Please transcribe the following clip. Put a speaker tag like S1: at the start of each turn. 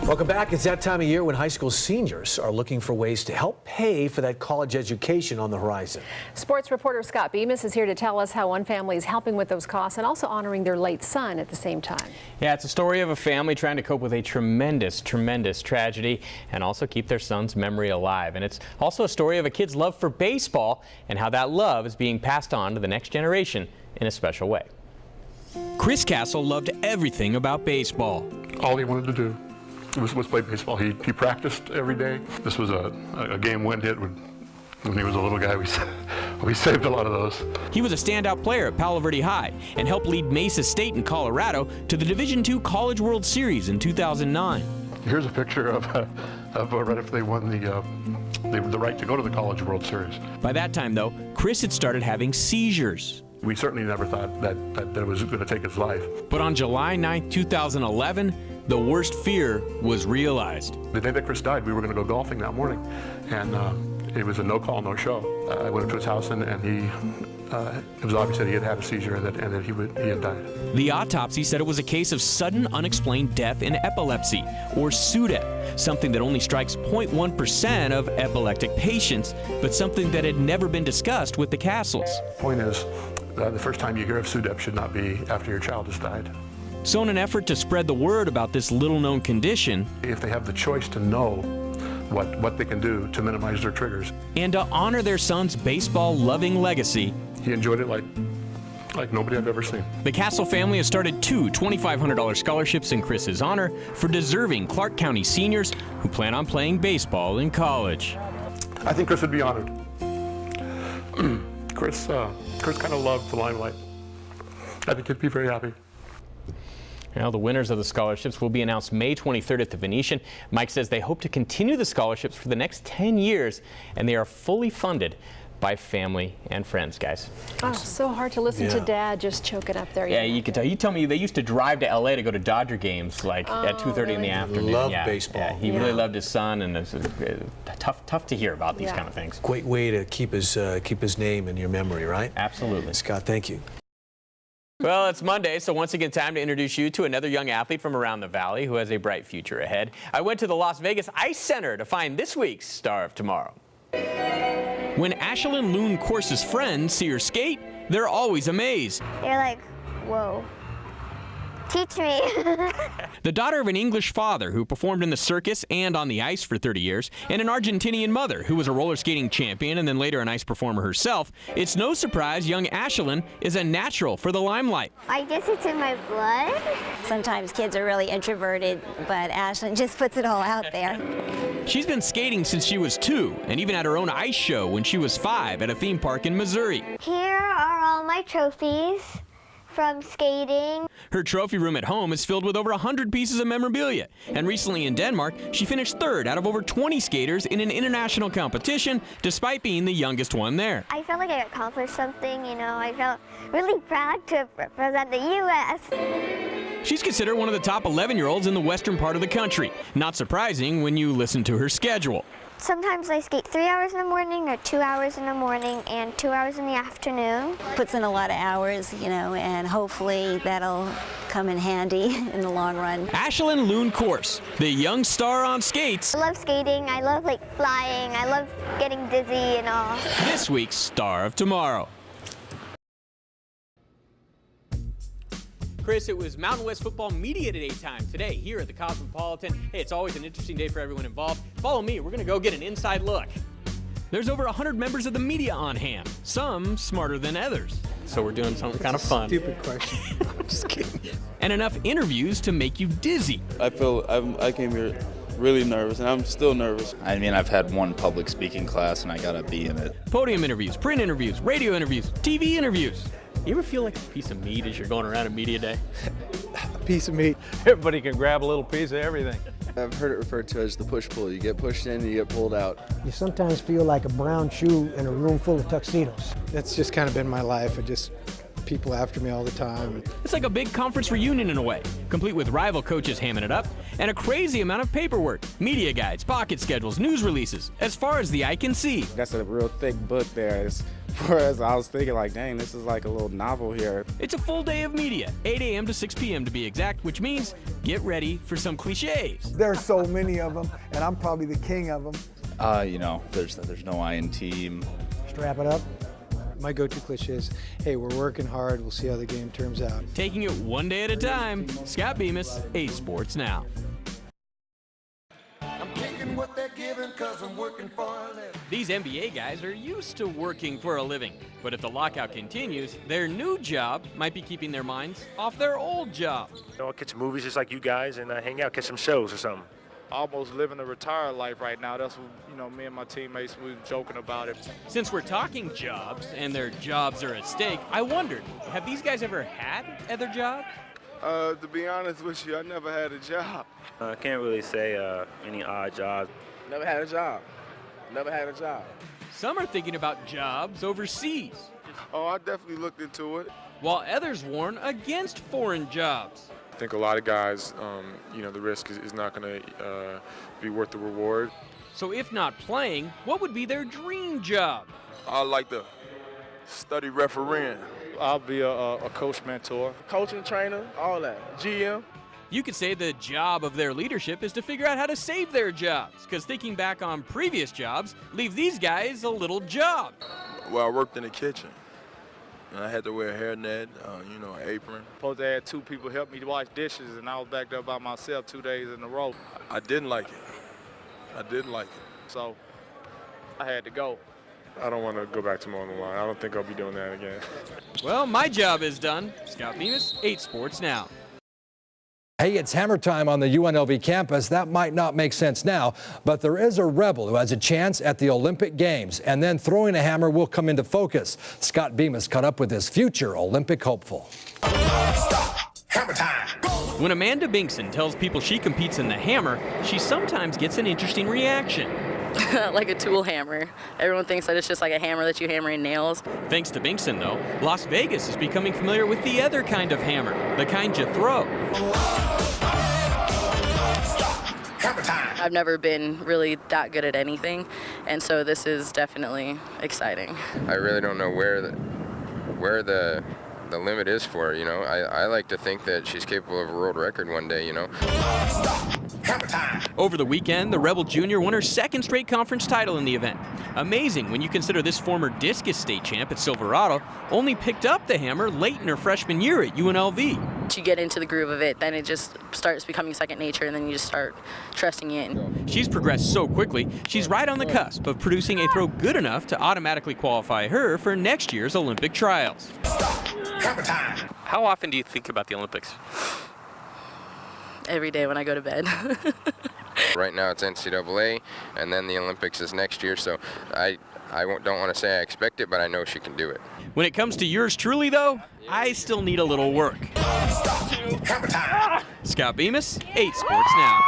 S1: Welcome back. It's that time of year when high school seniors are looking for ways to help pay for that college education on the horizon.
S2: Sports reporter Scott Bemis is here to tell us how one family is helping with those costs and also honoring their late son at the same time.
S3: Yeah, it's a story of a family trying to cope with a tremendous tragedy and also keep their son's memory alive. And it's also a story of a kid's love for baseball and how that love is being passed on to the next generation in a special way.
S4: Chris Castle loved everything about baseball.
S5: All he wanted to do was play baseball. He practiced every day. This was a game win hit when he was a little guy. We saved a lot of those.
S4: He was a standout player at Palo Verde High and helped lead Mesa State in Colorado to the Division II College World Series in 2009.
S5: Here's a picture of right after they won the right to go to the College World Series.
S4: By that time, though, Chris had started having seizures.
S5: We certainly never thought that it was going to take his life.
S4: But on July 9, 2011, the worst fear was realized.
S5: The day that Chris died, we were going to go golfing that morning, and it was a no-call, no-show. I went up to his house, and it was obvious that he had had a seizure and that he had died.
S4: The autopsy said it was a case of sudden unexplained death in epilepsy, or SUDEP, something that only strikes 0.1% of epileptic patients, but something that had never been discussed with the Castles.
S5: Point is, the first time you hear of SUDEP should not be after your child has died.
S4: So in an effort to spread the word about this little-known condition,
S5: if they have the choice to know what they can do to minimize their triggers,
S4: and to honor their son's baseball-loving legacy,
S5: he enjoyed it like nobody I've ever seen.
S4: The Castle family has started two $2,500 scholarships in Chris's honor for deserving Clark County seniors who plan on playing baseball in college.
S5: I think Chris would be honored. Chris kind of loved the limelight. I think he'd be very happy.
S3: Now, the winners of the scholarships will be announced May 23rd at the Venetian. Mike says they hope to continue the scholarships for the next 10 years, and they are fully funded by family and friends, guys.
S2: Oh, so hard to listen to Dad just choking up there.
S3: Yeah, you could tell. You tell me they used to drive to LA to go to Dodger games like at 2:30 in the afternoon.
S1: Loved baseball.
S3: Yeah, he really loved his son, and it's tough to hear about these kind of things.
S1: Great way to keep his name in your memory, right?
S3: Absolutely.
S1: Scott, thank you.
S3: Well, it's Monday, so once again, time to introduce you to another young athlete from around the valley who has a bright future ahead. I went to the Las Vegas Ice Center to find this week's Star of Tomorrow.
S4: When Ashlyn Loon Course's friends see her skate, they're always amazed.
S6: They're like, whoa, teach me.
S4: The daughter of an English father who performed in the circus and on the ice for 30 years, and an Argentinian mother who was a roller skating champion and then later an ice performer herself, it's no surprise young Ashlyn is a natural for the limelight.
S6: I guess it's in my blood.
S7: Sometimes kids are really introverted, but Ashlyn just puts it all out there.
S4: She's been skating since she was 2, and even had her own ice show when she was 5 at a theme park in Missouri.
S6: Here are all my trophies from skating.
S4: Her trophy room at home is filled with over 100 pieces of memorabilia, and recently in Denmark, she finished 3rd out of over 20 skaters in an international competition, despite being the youngest one there.
S6: I felt like I accomplished something, you know. I felt really proud to represent the U.S.
S4: She's considered one of the top 11-year-olds in the western part of the country. Not surprising when you listen to her schedule.
S6: Sometimes I skate 3 hours in the morning or 2 hours in the morning and 2 hours in the afternoon.
S7: Puts in a lot of hours, you know, and hopefully that'll come in handy in the long run.
S4: Ashlyn Loon Course, the young star on skates.
S6: I love skating, I love flying, I love getting dizzy and all.
S4: This week's Star of Tomorrow.
S3: Chris, it was Mountain West Football Media Day time today here at the Cosmopolitan. Hey, it's always an interesting day for everyone involved. Follow me. We're going to go get an inside look.
S4: There's over 100 members of the media on hand, some smarter than others.
S3: So we're doing something kind of fun.
S8: Stupid question.
S3: I'm just kidding.
S4: And enough interviews to make you dizzy.
S8: I came here really nervous, and I'm still nervous.
S9: I mean, I've had one public speaking class, and I got a B in it.
S4: Podium interviews, print interviews, radio interviews, TV interviews.
S3: You ever feel like a piece of meat as you're going around at Media Day?
S8: A piece of meat.
S10: Everybody can grab a little piece of everything.
S8: I've heard it referred to as the push-pull. You get pushed in, you get pulled out.
S11: You sometimes feel like a brown shoe in a room full of tuxedos.
S8: That's just kind of been my life. People after me all the time.
S4: It's like a big conference reunion in a way, complete with rival coaches hamming it up, and a crazy amount of paperwork, media guides, pocket schedules, news releases, as far as the eye can see.
S8: That's a real thick book there. It's
S12: Whereas I was thinking like, dang, this is like a little novel here.
S4: It's a full day of media, 8 a.m. to 6 p.m. to be exact, which means get ready for some cliches.
S11: There are so many of them, and I'm probably the king of them.
S9: You know, there's no I in team.
S11: Strap it up. My go-to cliche is, hey, we're working hard. We'll see how the game turns out.
S4: Taking it one day at a time. Scott Bemis, 8 Sports Now.
S13: What they're giving 'cause I'm working for a living.
S4: These NBA guys are used to working for a living, but if the lockout continues, their new job might be keeping their minds off their old job.
S14: I'll catch some movies just like you guys and hang out, catch some shows or something.
S10: Almost living a retired life right now. That's what, me and my teammates, we were joking about it.
S4: Since we're talking jobs and their jobs are at stake, I wondered, have these guys ever had other jobs?
S12: To be honest with you, I never had a job.
S14: I can't really say any odd jobs.
S12: Never had a job. Never had a job.
S4: Some are thinking about jobs overseas.
S12: Oh, I definitely looked into it.
S4: While others warn against foreign jobs.
S12: I think a lot of guys, the risk is not going to be worth the reward.
S4: So if not playing, what would be their dream job?
S12: I'd like to study refereeing.
S10: I'll be a coach mentor.
S12: Coaching, trainer, all that. GM.
S4: You could say the job of their leadership is to figure out how to save their jobs, because thinking back on previous jobs leave these guys a little job.
S12: Well, I worked in the kitchen. And I had to wear a hairnet, an apron.
S10: Supposed to have 2 people help me wash dishes, and I was back there by myself 2 days in a row.
S12: I didn't like it.
S10: So I had to go.
S12: I don't want to go back to mowing the lawn. I don't think I'll be doing that again.
S4: Well, my job is done. Scott Bemis, 8 Sports Now.
S15: Hey, it's hammer time on the UNLV campus. That might not make sense now, but there is a rebel who has a chance at the Olympic Games, and then throwing a hammer will come into focus. Scott Bemis caught up with his future Olympic hopeful.
S13: Hammer time.
S4: When Amanda Binkson tells people she competes in the hammer, she sometimes gets an interesting reaction.
S16: Like a tool hammer. Everyone thinks that it's just like a hammer that you hammer in nails.
S4: Thanks to Binkson, though, Las Vegas is becoming familiar with the other kind of hammer, the kind you throw.
S16: I've never been really that good at anything, and so this is definitely exciting.
S17: I really don't know where the limit is for her, I like to think that she's capable of a world record one day,
S4: Over the weekend, the Rebel Junior won her 2nd straight conference title in the event. Amazing when you consider this former discus state champ at Silverado only picked up the hammer late in her freshman year at UNLV.
S16: Once you get into the groove of it, then it just starts becoming second nature, and then you just start trusting it.
S4: She's progressed so quickly, she's right on the cusp of producing a throw good enough to automatically qualify her for next year's Olympic trials.
S3: How often do you think about the Olympics?
S16: Every day when I go to bed.
S17: Right now it's NCAA, and then the Olympics is next year, so I don't want to say I expect it, but I know she can do it.
S4: When it comes to yours truly, though, I still need a little work. Scott Bemis, 8 Sports Now.